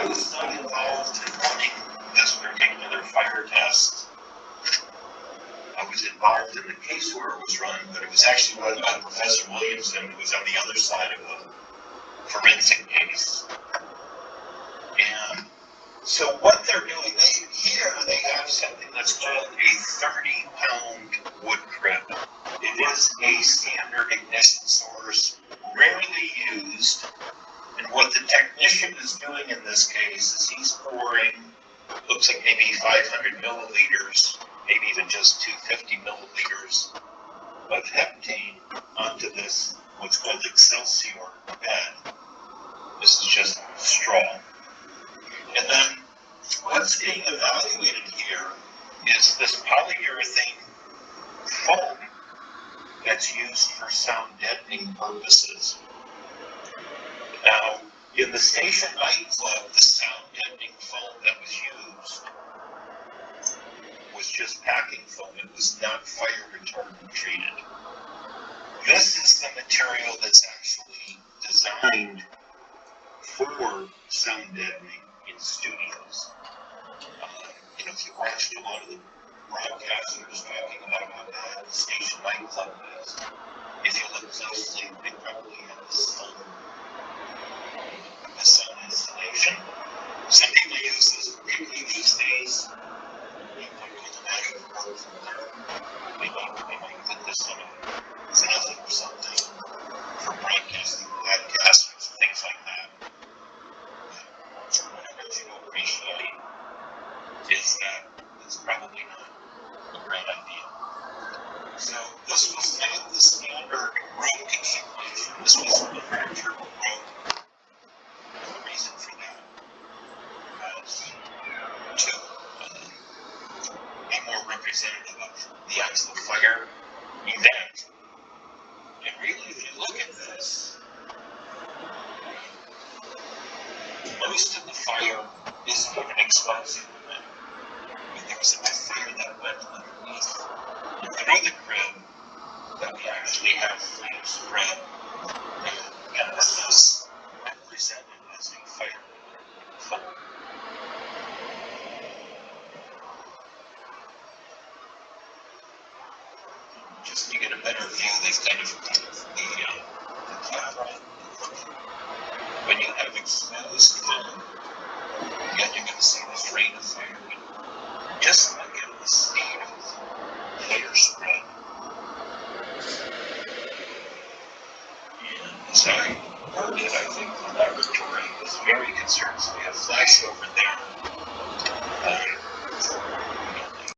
was not involved in running this particular fire test. I was involved in the case where it was run, but it was actually run by Professor Williamson, who was on the other side of the forensic case. And so what they're doing, they have something that's called a 30-pound wood crib. It is a standard ignition source, rarely used. And what the technician is doing in this case is he's pouring, looks like maybe 500 milliliters, maybe even just 250 milliliters of heptane onto this, what's called Excelsior bed. This is just straw. And then what's being evaluated here is this polyurethane foam that's used for sound deadening purposes. Now, in the Station Nightclub, the sound deadening foam that was used was just packing foam. It was not fire retardant treated. This is the material that's actually designed for sound deadening in studios. If you watched a lot of the broadcasters talking about how bad the Station Nightclub is, if you look closely, they probably have the sun installation. Some people use this, particularly these days. People are automatic work from home. They might put this on a Zenith or something for broadcasting, podcasters, things like that. What I want you to appreciate is that it's probably not a great idea. So this was not the standard room configuration. This was a fracture room. The reason for that was to be more representative of the actual fire event. And really, if you look at this, most of the fire isn't even explosive. There was enough fire that went underneath through the crib that we actually have flame spread. And this is represented as a fire foam. Just to get a better view, they've kind of the camera. When you have exposed foam, again, you're going to see this rain of fire. Just look at the speed of fire spread. And as I heard it, I think the laboratory was very concerned. So we have flash over